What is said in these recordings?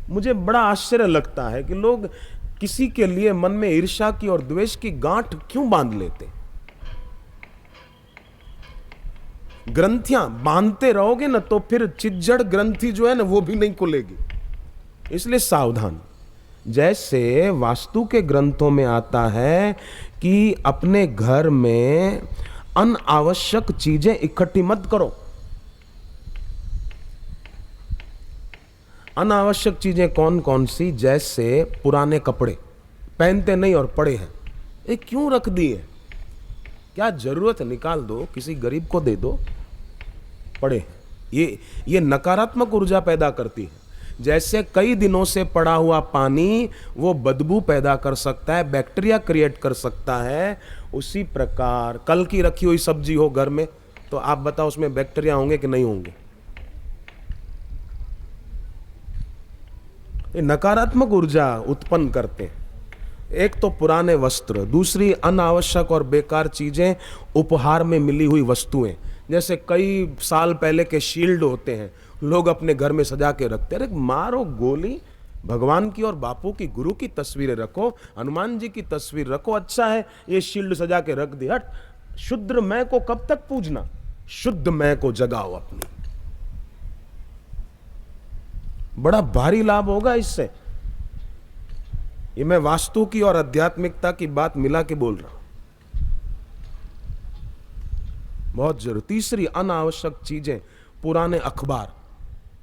मुझे बड़ा आश्चर्य लगता है कि लोग किसी के लिए मन में ईर्ष्या की और द्वेष की गांठ क्यों बांध लेते। ग्रंथियां बांधते रहोगे ना तो फिर चिज्जड़ ग्रंथि जो है ना वो भी नहीं खुलेगी। इसलिए सावधान। जैसे वास्तु के ग्रंथों में आता है कि अपने घर में अनावश्यक चीजें इकट्ठी मत करो। अनावश्यक चीजें कौन कौन सी? जैसे पुराने कपड़े पहनते नहीं और पड़े हैं, ये क्यों रख दिए? क्या जरूरत है? निकाल दो, किसी गरीब को दे दो। पड़े हैं, ये नकारात्मक ऊर्जा पैदा करती है। जैसे कई दिनों से पड़ा हुआ पानी वो बदबू पैदा कर सकता है, बैक्टीरिया क्रिएट कर सकता है, उसी प्रकार कल की रखी हुई सब्जी हो घर में तो आप बताओ उसमें बैक्टीरिया होंगे कि नहीं होंगे? ये नकारात्मक ऊर्जा उत्पन्न करते हैं। एक तो पुराने वस्त्र, दूसरी अनावश्यक और बेकार चीजें, उपहार में मिली हुई वस्तुएं। जैसे कई साल पहले के शील्ड होते हैं, लोग अपने घर में सजा के रखते हैं। अरे मारो गोली, भगवान की और बापू की, गुरु की तस्वीरें रखो, हनुमान जी की तस्वीर रखो, अच्छा है। ये शील्ड सजा के रख दिया। शुद्ध मैं को कब तक पूजना? शुद्ध मैं को जगाओ अपनी। बड़ा भारी लाभ होगा इससे। ये मैं वास्तु की और आध्यात्मिकता की बात मिला के बोल रहा हूं, बहुत जरूर। तीसरी अनावश्यक चीजें, पुराने अखबार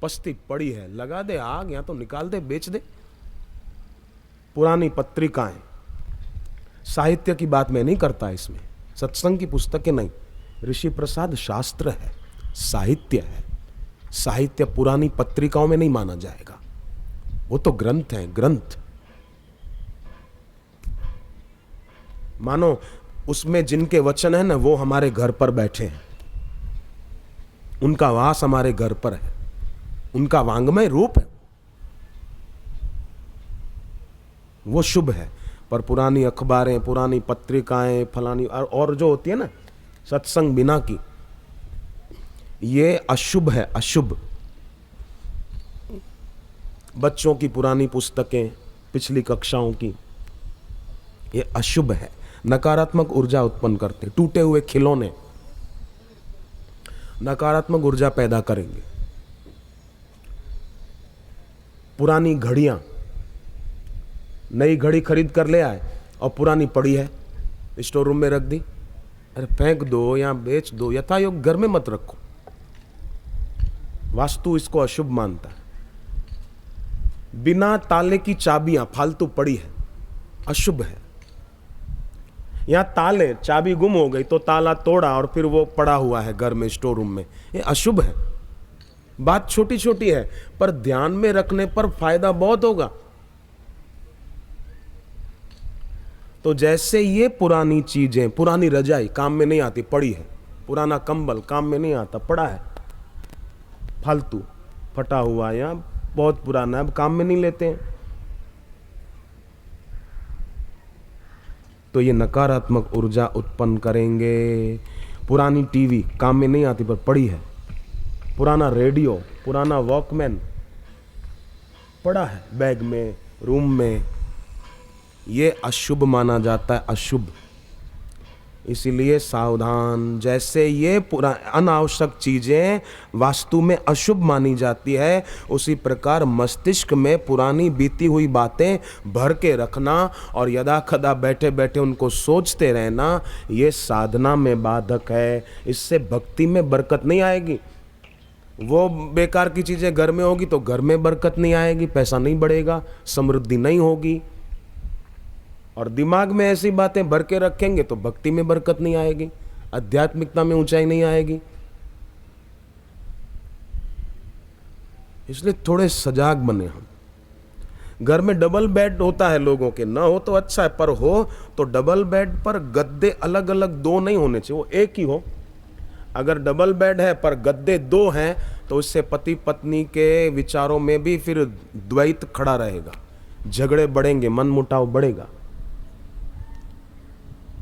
पस्ती पड़ी है, लगा दे आग, या तो निकाल दे, बेच दे। पुरानी पत्रिकाएं, साहित्य की बात मैं नहीं करता इसमें, सत्संग की पुस्तकें नहीं। ऋषि प्रसाद शास्त्र है, साहित्य है। साहित्य पुरानी पत्रिकाओं में नहीं माना जाएगा, वो तो ग्रंथ है, ग्रंथ। मानो उसमें जिनके वचन है ना वो हमारे घर पर बैठे हैं, उनका वास हमारे घर पर है, उनका वांग्मय रूप है, वो शुभ है। पर पुरानी अखबारें, पुरानी पत्रिकाएं, फलानी और जो होती है ना सत्संग बिना की, ये अशुभ है, अशुभ। बच्चों की पुरानी पुस्तकें, पिछली कक्षाओं की, ये अशुभ है, नकारात्मक ऊर्जा उत्पन्न करते। टूटे हुए खिलौने नकारात्मक ऊर्जा पैदा करेंगे। पुरानी घड़ियां, नई घड़ी खरीद कर ले आए और पुरानी पड़ी है, स्टोर रूम में रख दी। अरे फेंक दो या बेच दो, यथायोग घर में मत रखो। वास्तु इसको अशुभ मानता है। बिना ताले की चाबियां फालतू पड़ी है, अशुभ है। यहां ताले, चाबी गुम हो गई तो ताला तोड़ा और फिर वो पड़ा हुआ है घर में, स्टोर रूम में, ये अशुभ है। बात छोटी छोटी है पर ध्यान में रखने पर फायदा बहुत होगा। तो जैसे ये पुरानी चीजें, पुरानी रजाई काम में नहीं आती, पड़ी है, पुराना कंबल काम में नहीं आता, पड़ा है, फालतू फटा हुआ या बहुत पुराना, अब काम में नहीं लेते हैं, तो ये नकारात्मक ऊर्जा उत्पन्न करेंगे। पुरानी टीवी काम में नहीं आती पर पड़ी है, पुराना रेडियो, पुराना वॉकमैन पड़ा है बैग में, रूम में, ये अशुभ माना जाता है, अशुभ। इसीलिए सावधान। जैसे ये अनावश्यक चीजें वास्तु में अशुभ मानी जाती है, उसी प्रकार मस्तिष्क में पुरानी बीती हुई बातें भर के रखना और यदा खदा बैठे बैठे उनको सोचते रहना, ये साधना में बाधक है। इससे भक्ति में बरकत नहीं आएगी। वो बेकार की चीजें घर में होगी तो घर में बरकत नहीं आएगी, पैसा नहीं बढ़ेगा, समृद्धि नहीं होगी। और दिमाग में ऐसी बातें भर के रखेंगे तो भक्ति में बरकत नहीं आएगी, आध्यात्मिकता में ऊंचाई नहीं आएगी। इसलिए थोड़े सजाग बने हम। घर में डबल बेड होता है लोगों के, ना हो तो अच्छा है, पर हो तो डबल बेड पर गद्दे अलग अलग दो नहीं होने चाहिए, वो एक ही हो। अगर डबल बेड है पर गद्दे दो हैं तो इससे पति पत्नी के विचारों में भी फिर द्वैत खड़ा रहेगा, झगड़े बढ़ेंगे, मन मुटाव बढ़ेगा।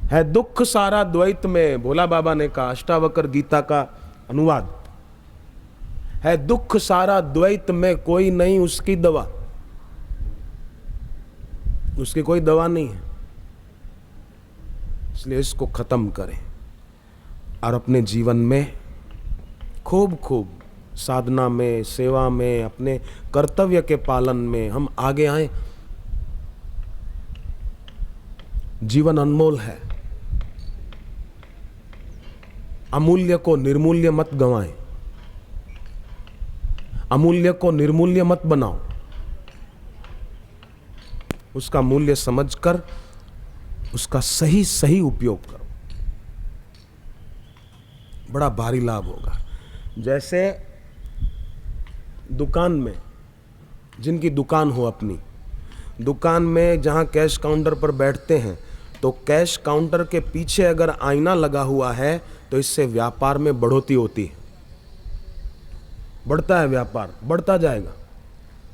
है दुख सारा द्वैत में, भोला बाबा ने कहा, अष्टावक्र गीता का अनुवाद है, दुख सारा द्वैत में, कोई नहीं उसकी दवा। उसकी कोई दवा नहीं है। इसलिए इसको खत्म करें और अपने जीवन में खूब खूब साधना में, सेवा में, अपने कर्तव्य के पालन में हम आगे आए। जीवन अनमोल है, अमूल्य को निर्मूल्य मत गंवाएं, अमूल्य को निर्मूल्य मत बनाओ, उसका मूल्य समझकर उसका सही सही उपयोग करो, बड़ा भारी लाभ होगा। जैसे दुकान में, जिनकी दुकान हो अपनी, दुकान में जहां कैश काउंटर पर बैठते हैं, तो कैश काउंटर के पीछे अगर आईना लगा हुआ है तो इससे व्यापार में बढ़ोतरी होती है, बढ़ता है व्यापार, बढ़ता जाएगा।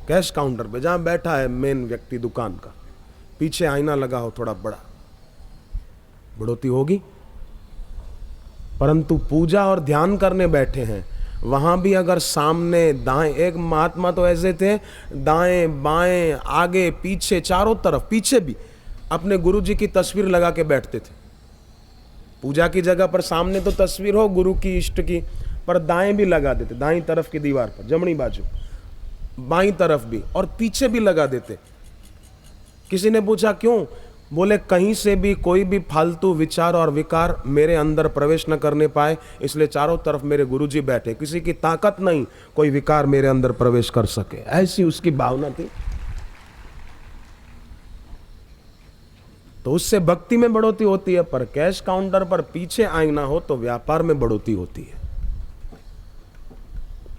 कैश काउंटर पे जहां बैठा है मेन व्यक्ति दुकान का, पीछे आईना लगा हो थोड़ा बड़ा, बढ़ोतरी होगी। परंतु पूजा और ध्यान करने बैठे हैं, वहां भी अगर सामने दाएं, एक महात्मा तो ऐसे थे, दाएं बाएं आगे पीछे चारों तरफ, पीछे भी अपने गुरु जी की तस्वीर लगा के बैठते थे। पूजा की जगह पर सामने तो तस्वीर हो गुरु की, इष्ट की, पर दाएं भी लगा देते, दाईं तरफ की दीवार पर, जमनी बाजू, बाईं तरफ भी, और पीछे भी लगा देते। किसी ने पूछा क्यों? बोले कहीं से भी कोई भी फालतू विचार और विकार मेरे अंदर प्रवेश न करने पाए, इसलिए चारों तरफ मेरे गुरुजी बैठे, किसी की ताकत नहीं कोई विकार मेरे अंदर प्रवेश कर सके, ऐसी उसकी भावना थी। तो उससे भक्ति में बढ़ोतरी होती है, पर कैश काउंटर पर पीछे आईना हो तो व्यापार में बढ़ोतरी होती है।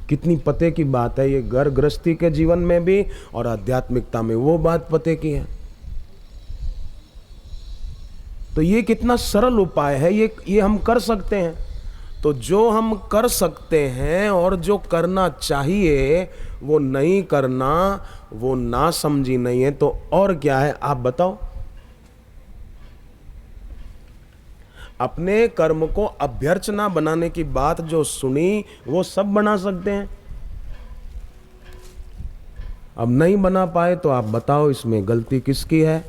कितनी पते की बात है ये, घर गृहस्थी के जीवन में भी और आध्यात्मिकता में, वो बात पते की है। तो ये कितना सरल उपाय है, ये हम कर सकते हैं। तो जो हम कर सकते हैं और जो करना चाहिए वो नहीं करना, वो ना समझी नहीं है, तो और क्या है आप बताओ? अपने कर्म को अभ्यर्चना बनाने की बात जो सुनी वो सब बना सकते हैं। अब नहीं बना पाए तो आप बताओ इसमें गलती किसकी है?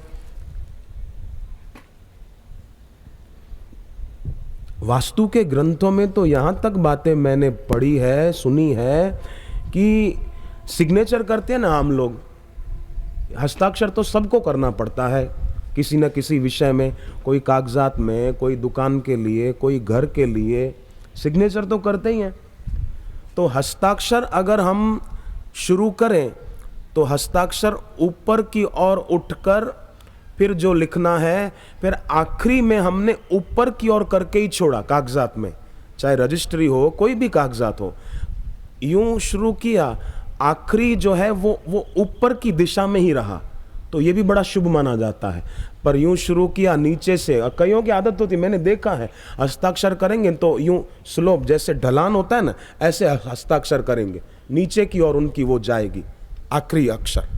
वास्तु के ग्रंथों में तो यहां तक बातें मैंने पढ़ी है, सुनी है कि सिग्नेचर करते हैं ना हम लोग, हस्ताक्षर तो सबको करना पड़ता है किसी न किसी विषय में, कोई कागजात में, कोई दुकान के लिए, कोई घर के लिए, सिग्नेचर तो करते ही हैं। तो हस्ताक्षर अगर हम शुरू करें तो हस्ताक्षर ऊपर की ओर उठकर फिर जो लिखना है, फिर आखिरी में हमने ऊपर की ओर करके ही छोड़ा कागजात में, चाहे रजिस्ट्री हो, कोई भी कागजात हो, यूं शुरू किया, आखिरी जो है वो ऊपर की दिशा में ही रहा, तो ये भी बड़ा शुभ माना जाता है। पर यूं शुरू किया नीचे से, और कईयों की आदत होती, मैंने देखा है, हस्ताक्षर करेंगे तो यूं स्लोप, जैसे ढलान होता है ना, ऐसे हस्ताक्षर करेंगे, नीचे की ओर उनकी वो जाएगी आखिरी अक्षर।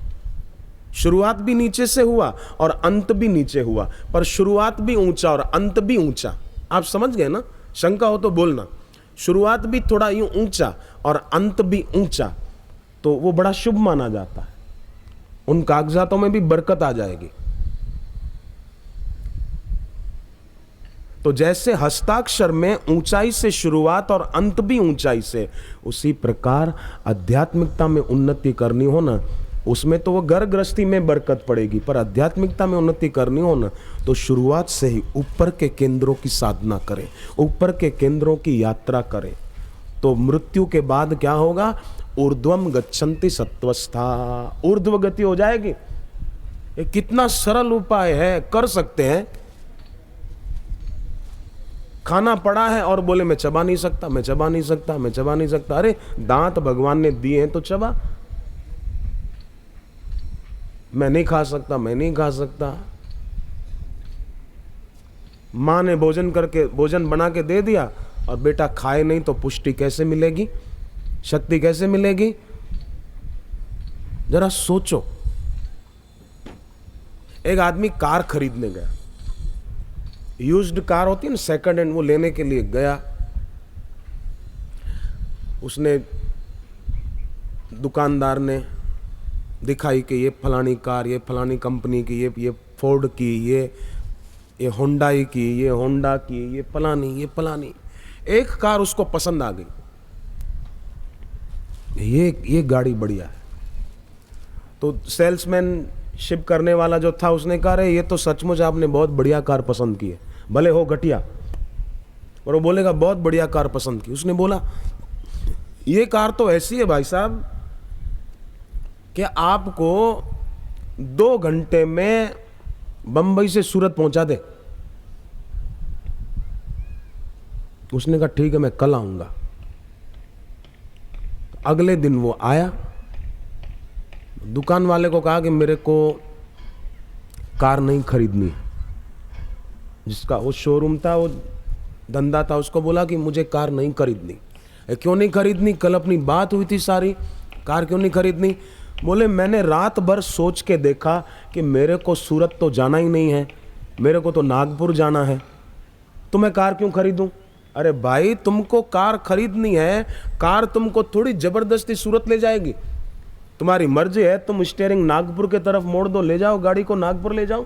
शुरुआत भी नीचे से हुआ और अंत भी नीचे हुआ, पर शुरुआत भी ऊंचा और अंत भी ऊंचा। आप समझ गए ना? शंका हो तो बोलना। शुरुआत भी थोड़ा यूं ऊंचा और अंत भी ऊंचा, तो वो बड़ा शुभ माना जाता है, उन कागजातों में भी बरकत आ जाएगी। तो जैसे हस्ताक्षर में ऊंचाई से शुरुआत और अंत भी ऊंचाई से, उसी प्रकार आध्यात्मिकता में उन्नति करनी हो ना, उसमें तो वो घर गृहस्थी में बरकत पड़ेगी, पर आध्यात्मिकता में उन्नति करनी हो ना, तो शुरुआत से ही ऊपर के केंद्रों की साधना करें, ऊपर के केंद्रों की यात्रा करें। तो मृत्यु के बाद क्या होगा? ऊर्ध्वम गच्छन्ति सत्वस्था, ऊर्ध्व गति हो जाएगी। ये कितना सरल उपाय है, कर सकते हैं। खाना पड़ा है और बोले मैं चबा नहीं सकता, मैं चबा नहीं सकता, मैं चबा नहीं सकता। अरे दांत भगवान ने दिए हैं तो चबा। मैं नहीं खा सकता, मैं नहीं खा सकता। माँ ने भोजन बना के दे दिया और बेटा खाए नहीं, तो पुष्टि कैसे मिलेगी, शक्ति कैसे मिलेगी? जरा सोचो। एक आदमी कार खरीदने गया, यूज्ड कार होती है ना, सेकंड हैंड, वो लेने के लिए गया। उसने, दुकानदार ने दिखाई कि ये फलानी कार, ये फलानी कंपनी की, ये फोर्ड की, ये होंडाई की, ये होंडा की, ये फलानी। एक कार उसको पसंद आ गई, ये गाड़ी बढ़िया है। तो सेल्समैनशिप करने वाला जो था उसने कहा, अरे ये तो सचमुच आपने बहुत बढ़िया कार पसंद की है, भले हो घटिया, और वो बोलेगा बहुत बढ़िया कार पसंद की। उसने बोला ये कार तो ऐसी है भाई साहब कि आपको 2 घंटे में बंबई से सूरत पहुंचा दे। उसने कहा ठीक है, मैं कल आऊंगा। अगले दिन वो आया, दुकान वाले को कहा कि मेरे को कार नहीं खरीदनी। जिसका वो शोरूम था, वो धंधा था, उसको बोला कि मुझे कार नहीं खरीदनी। क्यों नहीं खरीदनी? कल अपनी बात हुई थी सारी, कार क्यों नहीं खरीदनी? बोले मैंने रात भर सोच के देखा कि मेरे को सूरत तो जाना ही नहीं है, मेरे को तो नागपुर जाना है, तो मैं कार क्यों खरीदूं? अरे भाई, तुमको कार खरीदनी है, कार तुमको थोड़ी जबरदस्ती सूरत ले जाएगी, तुम्हारी मर्जी है, तुम स्टीयरिंग नागपुर के तरफ मोड़ दो, ले जाओ गाड़ी को, नागपुर ले जाओ।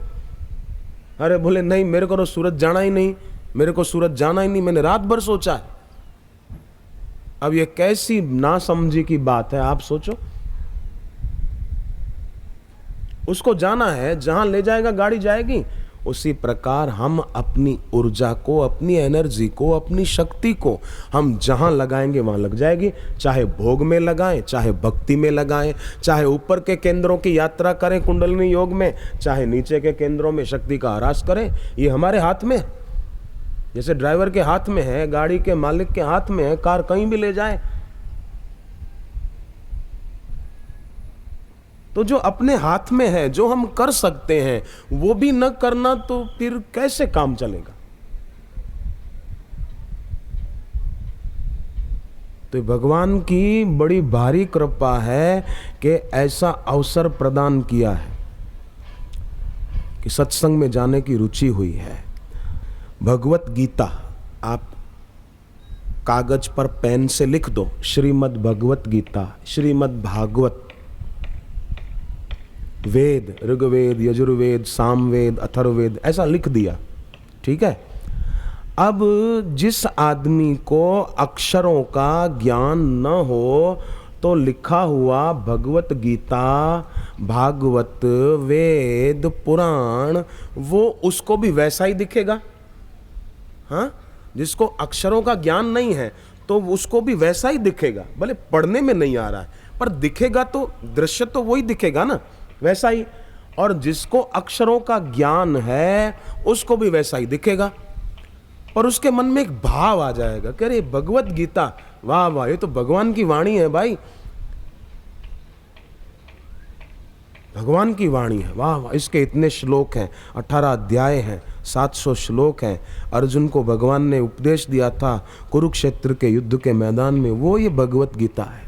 अरे बोले नहीं, मेरे को तो सूरत जाना ही नहीं, मेरे को सूरत जाना ही नहीं, मैंने रात भर सोचा है। अब ये कैसी नासमझी की बात है, आप सोचो। उसको जाना है, जहां ले जाएगा गाड़ी जाएगी। उसी प्रकार हम अपनी ऊर्जा को, अपनी एनर्जी को, अपनी शक्ति को हम जहां लगाएंगे वहां लग जाएगी। चाहे भोग में लगाएं, चाहे भक्ति में लगाएं, चाहे ऊपर के केंद्रों की यात्रा करें कुंडलिनी योग में, चाहे नीचे के केंद्रों में शक्ति का आरास करें, ये हमारे हाथ में है। जैसे ड्राइवर के हाथ में है, गाड़ी के मालिक के हाथ में है, कार कहीं भी ले जाए। तो जो अपने हाथ में है, जो हम कर सकते हैं, वो भी न करना, तो फिर कैसे काम चलेगा? तो भगवान की बड़ी भारी कृपा है कि ऐसा अवसर प्रदान किया है कि सत्संग में जाने की रुचि हुई है। भगवत गीता आप कागज पर पेन से लिख दो, श्रीमद् भगवत गीता, श्रीमद् भागवत, वेद, ऋग्वेद, यजुर्वेद, सामवेद, अथर्ववेद, ऐसा लिख दिया, ठीक है। अब जिस आदमी को अक्षरों का ज्ञान न हो, तो लिखा हुआ भगवत गीता, भागवत, वेद, पुराण, वो उसको भी वैसा ही दिखेगा। हाँ, जिसको अक्षरों का ज्ञान नहीं है तो उसको भी वैसा ही दिखेगा, भले पढ़ने में नहीं आ रहा है, पर दिखेगा तो, दृश्य तो वही दिखेगा ना, वैसा ही। और जिसको अक्षरों का ज्ञान है उसको भी वैसा ही दिखेगा, पर उसके मन में एक भाव आ जाएगा कि अरे भगवत गीता, वाह वाह, ये तो भगवान की वाणी है भाई, भगवान की वाणी है, वाह वाह, इसके इतने श्लोक हैं, 18 अध्याय हैं, 700 श्लोक हैं। अर्जुन को भगवान ने उपदेश दिया था कुरुक्षेत्र के युद्ध के मैदान में, वो ये भगवत गीता है।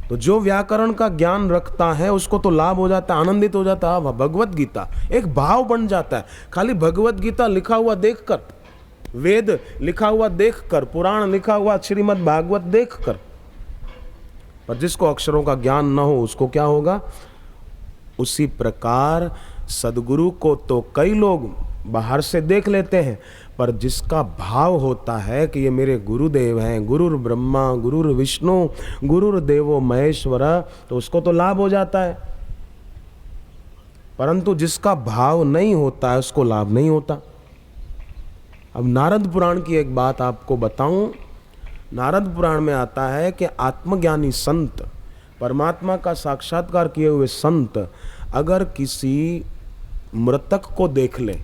तो जो व्याकरण का ज्ञान रखता है उसको तो लाभ हो जाता है, आनंदित हो जाता है। भगवत गीता एक भाव बन जाता है। खाली भगवत गीता लिखा हुआ देखकर, वेद लिखा हुआ देखकर, पुराण लिखा हुआ श्रीमद् भागवत देखकर, पर जिसको अक्षरों का ज्ञान न हो उसको क्या होगा? उसी प्रकार सदगुरु को तो कई लोग बाहर से देख लेते हैं, पर जिसका भाव होता है कि ये मेरे गुरुदेव हैं, गुरुर ब्रह्मा गुरुर विष्णु गुरुर्देवो महेश्वर, तो उसको तो लाभ हो जाता है। परंतु जिसका भाव नहीं होता है उसको लाभ नहीं होता। अब नारद पुराण की एक बात आपको बताऊं। नारद पुराण में आता है कि आत्मज्ञानी संत, परमात्मा का साक्षात्कार किए हुए संत, अगर किसी मृतक को देख ले,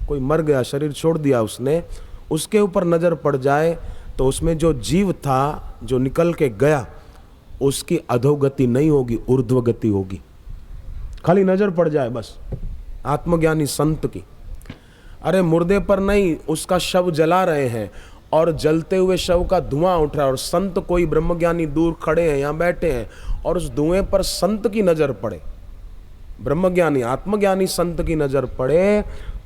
कोई मर गया, शरीर छोड़ दिया उसने, उसके ऊपर नज़र पड़ जाए तो उसमें जो जीव था जो निकल के गया, उसकी अधोगति नहीं होगी, ऊर्ध्वगति होगी। खाली नज़र पड़ जाए बस, आत्मज्ञानी संत की। अरे मुर्दे पर नहीं, उसका शव जला रहे हैं और जलते हुए शव का धुआं उठ रहा है, और संत कोई ब्रह्मज्ञानी दूर खड़े हैं, यहाँ बैठे हैं, और उस धुएं पर संत की नज़र पड़े, ब्रह्मज्ञानी आत्मज्ञानी संत की नज़र पड़े,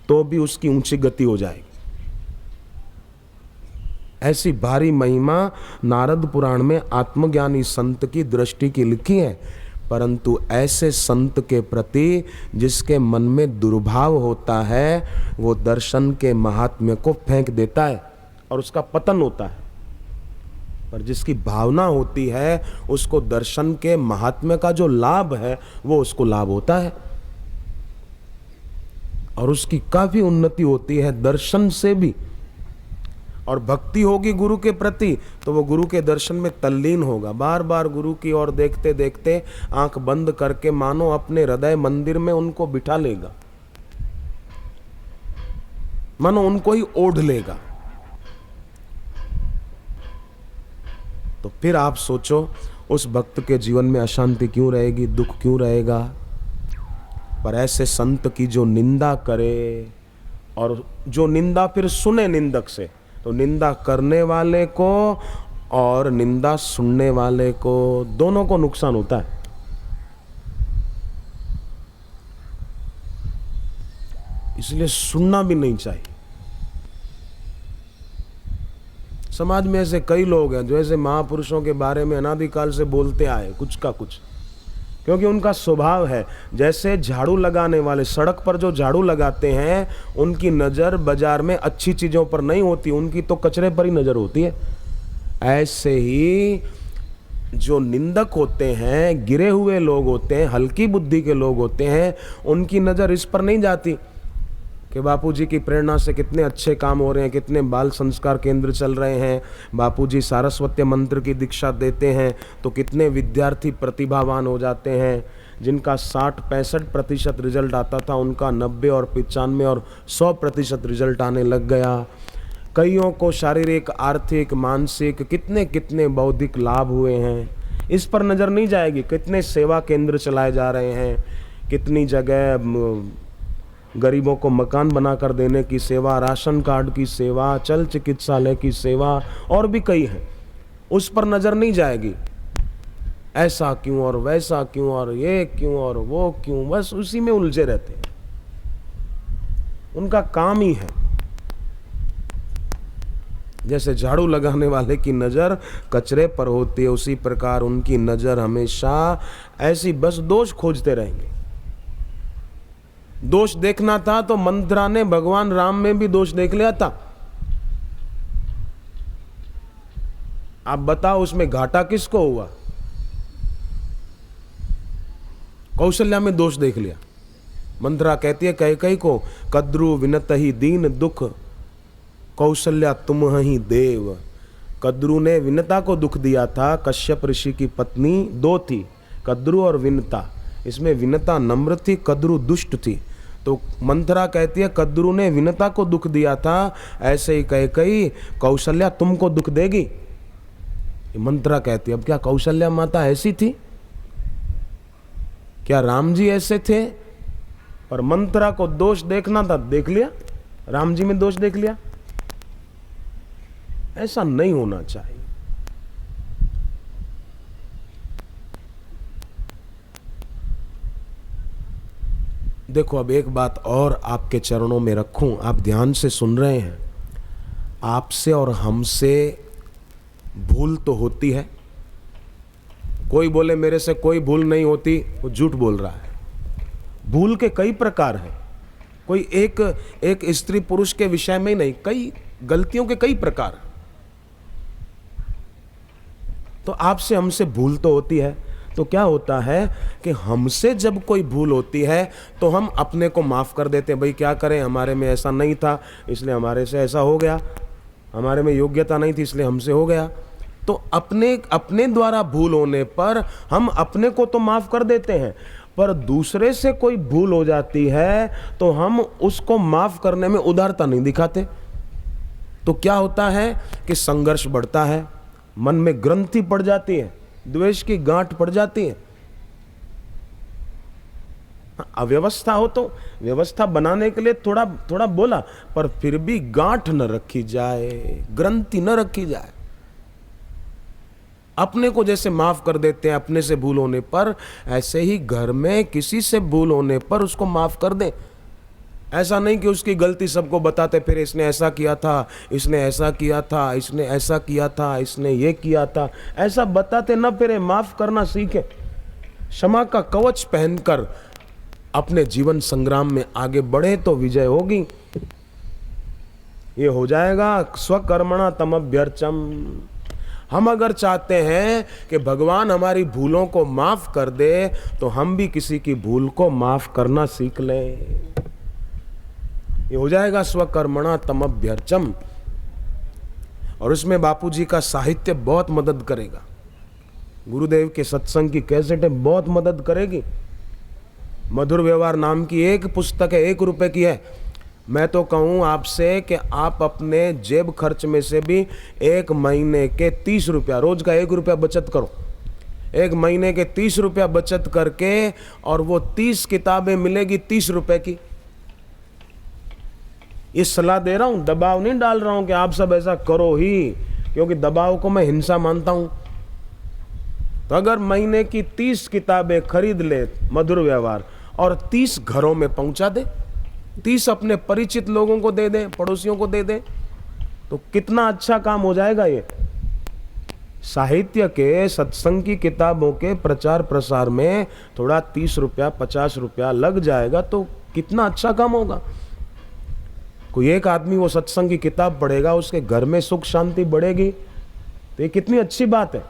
तो भी उसकी ऊंची गति हो जाएगी। ऐसी भारी महिमा नारद पुराण में आत्मज्ञानी संत की दृष्टि की लिखी है। परंतु ऐसे संत के प्रति जिसके मन में दुर्भाव होता है, वो दर्शन के महात्म्य को फेंक देता है और उसका पतन होता है। पर जिसकी भावना होती है, उसको दर्शन के महात्म्य का जो लाभ है वो उसको लाभ होता है और उसकी काफी उन्नति होती है दर्शन से भी। और भक्ति होगी गुरु के प्रति तो वो गुरु के दर्शन में तल्लीन होगा। बार बार गुरु की ओर देखते देखते आंख बंद करके मानो अपने हृदय मंदिर में उनको बिठा लेगा, मानो उनको ही ओढ़ लेगा। तो फिर आप सोचो उस भक्त के जीवन में अशांति क्यों रहेगी, दुख क्यों रहेगा। पर ऐसे संत की जो निंदा करे और जो निंदा फिर सुने निंदक से, तो निंदा करने वाले को और निंदा सुनने वाले को दोनों को नुकसान होता है। इसलिए सुनना भी नहीं चाहिए। समाज में ऐसे कई लोग हैं जो ऐसे महापुरुषों के बारे में अनादिकाल से बोलते आए कुछ का कुछ, क्योंकि उनका स्वभाव है। जैसे झाड़ू लगाने वाले सड़क पर जो झाड़ू लगाते हैं, उनकी नज़र बाजार में अच्छी चीज़ों पर नहीं होती, उनकी तो कचरे पर ही नज़र होती है। ऐसे ही जो निंदक होते हैं, गिरे हुए लोग होते हैं, हल्की बुद्धि के लोग होते हैं, उनकी नज़र इस पर नहीं जाती कि बापूजी की प्रेरणा से कितने अच्छे काम हो रहे हैं, कितने बाल संस्कार केंद्र चल रहे हैं, बापूजी सारस्वत मंत्र की दीक्षा देते हैं तो कितने विद्यार्थी प्रतिभावान हो जाते हैं। जिनका 60-65% रिजल्ट आता था, उनका 90 और 95 और 100% रिजल्ट आने लग गया। कईयों को शारीरिक, आर्थिक, मानसिक कितने कितने बौद्धिक लाभ हुए हैं। इस पर नज़र नहीं जाएगी। कितने सेवा केंद्र चलाए जा रहे हैं, कितनी जगह गरीबों को मकान बनाकर देने की सेवा, राशन कार्ड की सेवा, चल चिकित्सालय की सेवा और भी कई हैं। उस पर नज़र नहीं जाएगी। ऐसा क्यों और वैसा क्यों और ये क्यों और वो क्यों, बस उसी में उलझे रहते हैं। उनका काम ही है। जैसे झाड़ू लगाने वाले की नज़र कचरे पर होती है, उसी प्रकार उनकी नज़र हमेशा ऐसी बस दोष खोजते रहेंगे। दोष देखना था तो मंथरा ने भगवान राम में भी दोष देख लिया था। आप बताओ उसमें घाटा किसको हुआ? कौशल्या में दोष देख लिया। मंथरा कहती है कैकेयी को, कद्रु विनत ही दीन दुख, कौशल्या तुम ही देव। कद्रु ने विनता को दुख दिया था। कश्यप ऋषि की पत्नी दो थी, कद्रु और विनता। इसमें विनता नम्र थी, कद्रु दुष्ट थी। तो मंथरा कहती है कद्रु ने विनता को दुख दिया था, ऐसे ही कैकेयी कौशल्या तुमको दुख देगी। मंथरा कहती है अब क्या कौशल्या माता ऐसी थी? क्या राम जी ऐसे थे? पर मंथरा को दोष देखना था, देख लिया, राम जी में दोष देख लिया। ऐसा नहीं होना चाहिए। देखो अब एक बात और आपके चरणों में रखूं, आप ध्यान से सुन रहे हैं। आपसे और हमसे भूल तो होती है। कोई बोले मेरे से कोई भूल नहीं होती, वो झूठ बोल रहा है। भूल के कई प्रकार हैं। कोई एक स्त्री पुरुष के विषय में ही नहीं, कई गलतियों के कई प्रकार। तो आपसे हमसे भूल तो होती है। तो क्या होता है कि हमसे जब कोई भूल होती है तो हम अपने को माफ़ कर देते हैं। भाई क्या करें, हमारे में ऐसा नहीं था इसलिए हमारे से ऐसा हो गया, हमारे में योग्यता नहीं थी इसलिए हमसे हो गया। तो अपने द्वारा भूल होने पर हम अपने को तो माफ़ कर देते हैं, पर दूसरे से कोई भूल हो जाती है तो हम उसको माफ़ करने में उदारता नहीं दिखाते। तो क्या होता है कि संघर्ष बढ़ता है, मन में ग्रंथि पड़ जाती है, द्वेष की गांठ पड़ जाती है। अव्यवस्था हो तो व्यवस्था बनाने के लिए थोड़ा थोड़ा बोला, पर फिर भी गांठ न रखी जाए, ग्रंथि न रखी जाए। अपने को जैसे माफ कर देते हैं अपने से भूल होने पर, ऐसे ही घर में किसी से भूल होने पर उसको माफ कर दें। ऐसा नहीं कि उसकी गलती सबको बताते फिर इसने ऐसा किया था, इसने ऐसा किया था, इसने ऐसा किया था, इसने ये किया था, ऐसा बताते न फिरे। माफ करना सीखे, क्षमा का कवच पहनकर अपने जीवन संग्राम में आगे बढ़े तो विजय होगी। ये हो जाएगा स्वकर्मणा तमभ्यर्चम। हम अगर चाहते हैं कि भगवान हमारी भूलों को माफ कर दे तो हम भी किसी की भूल को माफ करना सीख लें। ये हो जाएगा स्वकर्मणा तमभ्यर्चम। और उसमें बापूजी का साहित्य बहुत मदद करेगा, गुरुदेव के सत्संग की कैसेटें बहुत मदद करेगी। मधुर व्यवहार नाम की एक पुस्तक है, 1 रुपए की है। मैं तो कहूँ आपसे कि आप अपने जेब खर्च में से भी 1 महीने के 30 रुपया, रोज का 1 रुपया बचत करो। 1 महीने के 30 रुपया बचत करके, और वो 30 किताबें मिलेगी 30 रुपए की। ये सलाह दे रहा हूँ, दबाव नहीं डाल रहा हूँ कि आप सब ऐसा करो ही, क्योंकि दबाव को मैं हिंसा मानता हूँ। तो अगर महीने की 30 किताबें खरीद ले मधुर व्यवहार, और 30 घरों में पहुंचा दे, 30 अपने परिचित लोगों को दे दे, पड़ोसियों को दे दे, तो कितना अच्छा काम हो जाएगा। ये साहित्य के, सत्संग की किताबों के प्रचार प्रसार में थोड़ा 30 रुपया 50 रुपया लग जाएगा तो कितना अच्छा काम होगा। कोई एक आदमी वो सत्संग की किताब पढ़ेगा, उसके घर में सुख शांति बढ़ेगी, तो ये कितनी अच्छी बात है।